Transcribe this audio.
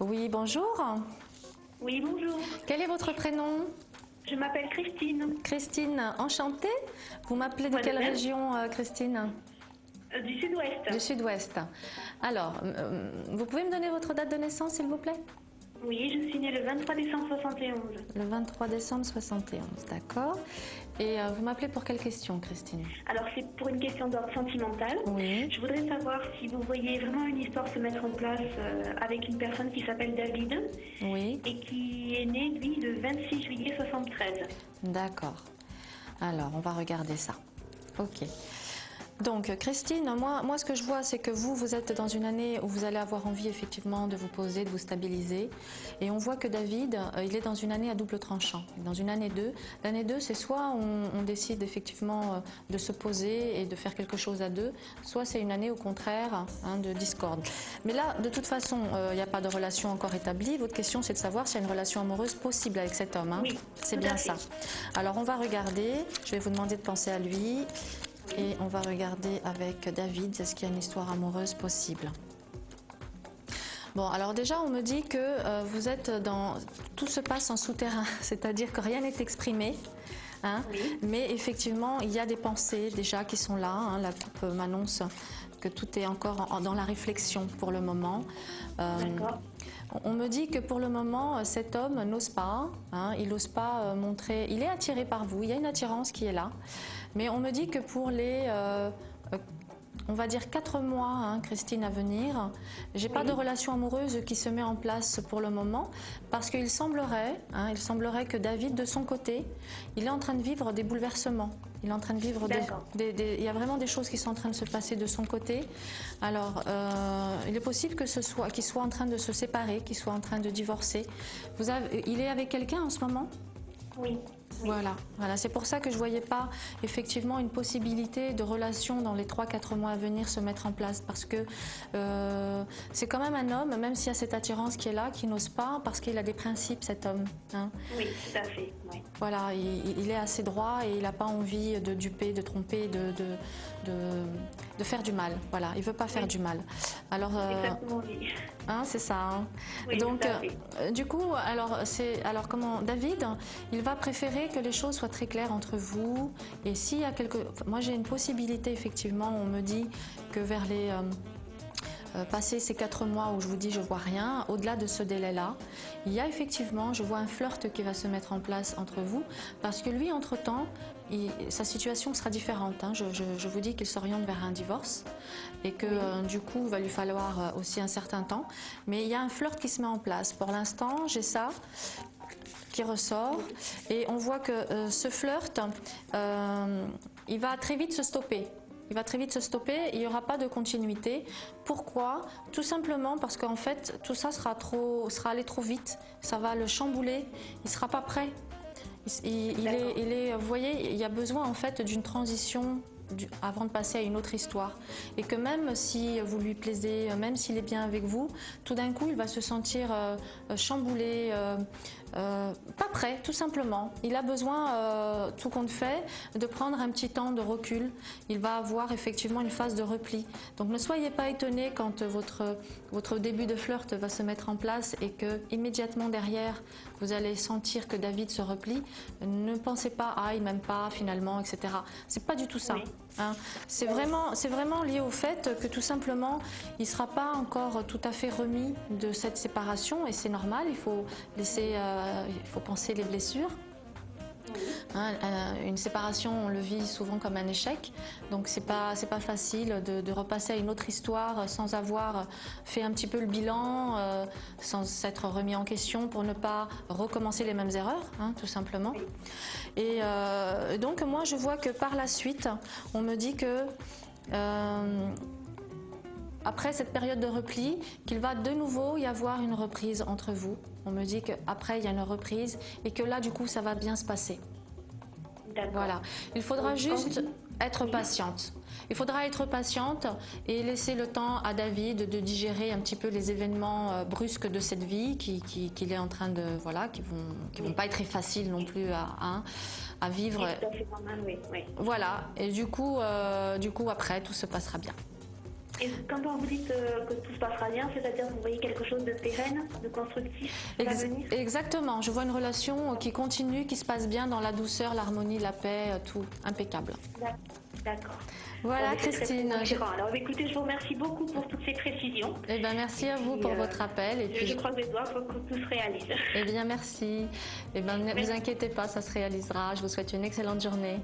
Oui, bonjour. Oui, bonjour. Quel est votre prénom? Je m'appelle Christine. Christine, enchantée. Vous m'appelez de Moi de quelle même. région, Christine? Du sud-ouest. Du sud-ouest. Alors, vous pouvez me donner votre date de naissance, s'il vous plaît? Oui, je suis née le 23 décembre 71. Le 23 décembre 71, d'accord. Et vous m'appelez pour quelle question, Christine? Alors, c'est pour une question d'ordre sentimental. Oui. Je voudrais savoir si vous voyez vraiment une histoire se mettre en place avec une personne qui s'appelle David Oui. et qui est né, lui, le 26 juillet 73. D'accord. Alors, on va regarder ça. Ok. Donc, Christine, moi, ce que je vois, c'est que vous êtes dans une année où vous allez avoir envie, effectivement, de vous poser, de vous stabiliser. Et on voit que David, il est dans une année à double tranchant, dans une année 2. L'année 2, c'est soit on décide, effectivement, de se poser et de faire quelque chose à deux, soit c'est une année, au contraire, de discorde. Mais là, de toute façon, il n'y a pas de relation encore établie. Votre question, c'est de savoir s'il y a une relation amoureuse possible avec cet homme. Oui, c'est tout bien à fait. ça. Alors, on va regarder. Je vais vous demander de penser à lui. Et on va regarder avec David, est-ce qu'il y a une histoire amoureuse possible? Bon, alors déjà, on me dit que vous êtes dans... Tout se passe en souterrain, c'est-à-dire que rien n'est exprimé. Oui. Mais effectivement, il y a des pensées déjà qui sont là. La coupe m'annonce que tout est encore dans la réflexion pour le moment. D'accord. On me dit que pour le moment, cet homme n'ose pas, il n'ose pas montrer, il est attiré par vous, il y a une attirance qui est là, mais on me dit que pour les, on va dire 4 mois, Christine, à venir, j'ai pas de relation amoureuse qui se met en place pour le moment, parce qu'il semblerait, que David, de son côté, il est en train de vivre des bouleversements. Il est en train de vivre il y a vraiment des choses qui sont en train de se passer de son côté. Alors, il est possible que qu'il soit en train de se séparer, qu'il soit en train de divorcer. Il est avec quelqu'un en ce moment? Oui. Voilà, c'est pour ça que je ne voyais pas effectivement une possibilité de relation dans les 3-4 mois à venir se mettre en place, parce que c'est quand même un homme, même s'il y a cette attirance qui est là, qui n'ose pas, parce qu'il a des principes, cet homme. Oui, tout à fait. Oui. Voilà, il est assez droit et il n'a pas envie de duper, de tromper, de faire du mal. Voilà, il ne veut pas faire du mal. Alors, Exactement, oui. c'est ça. Oui, Donc, tout à fait. du coup, alors comment David, il va préférer que les choses soient très claires entre vous. Et s'il y a moi, j'ai une possibilité, effectivement, on me dit que vers les... passer ces 4 mois où je vous dis je vois rien, au-delà de ce délai-là, il y a effectivement, je vois un flirt qui va se mettre en place entre vous, parce que lui, entre-temps, sa situation sera différente. Je vous dis qu'il s'oriente vers un divorce et que du coup, il va lui falloir aussi un certain temps. Mais il y a un flirt qui se met en place. Pour l'instant, j'ai ça qui ressort et on voit que ce flirt, il va très vite se stopper. Il va très vite se stopper, il n'y aura pas de continuité. Pourquoi? Tout simplement parce qu'en fait, tout ça sera allé trop vite, ça va le chambouler, il ne sera pas prêt. Vous voyez, il y a besoin en fait d'une transition avant de passer à une autre histoire. Et que même si vous lui plaisez, même s'il est bien avec vous, tout d'un coup, il va se sentir chamboulé, pas prêt, tout simplement. Il a besoin, tout compte fait, de prendre un petit temps de recul. Il va avoir effectivement une phase de repli. Donc ne soyez pas étonnés quand votre début de flirt va se mettre en place et que immédiatement derrière, vous allez sentir que David se replie. Ne pensez pas, il m'aime pas finalement, etc. C'est pas du tout ça. C'est vraiment lié au fait que tout simplement, il ne sera pas encore tout à fait remis de cette séparation et c'est normal, il faut penser les blessures. Une séparation, on le vit souvent comme un échec, donc c'est pas facile de repasser à une autre histoire sans avoir fait un petit peu le bilan, sans s'être remis en question pour ne pas recommencer les mêmes erreurs, tout simplement. Et donc moi je vois que par la suite, on me dit que après cette période de repli, qu'il va de nouveau y avoir une reprise entre vous. On me dit qu'après il y a une reprise et que là du coup ça va bien se passer. Voilà, il faudra juste être patiente. Il faudra être patiente et laisser le temps à David de digérer un petit peu les événements brusques de cette vie qu'il est en train de... Voilà, qui vont pas être très faciles non plus à vivre. C'est tout à fait normal, oui. Voilà, et du coup après tout se passera bien. Et quand vous dites que tout se passera bien, c'est-à-dire que vous voyez quelque chose de pérenne, de constructif à venir? Exactement, je vois une relation qui continue, qui se passe bien dans la douceur, l'harmonie, la paix, tout impeccable. D'accord. Voilà, Bon, Christine. Alors écoutez, je vous remercie beaucoup pour toutes ces précisions. Eh bien, merci à vous pour votre appel. Et puis, je croise les doigts pour que tout se réalise. Eh bien, merci. Eh bien, ne vous inquiétez pas, ça se réalisera. Je vous souhaite une excellente journée.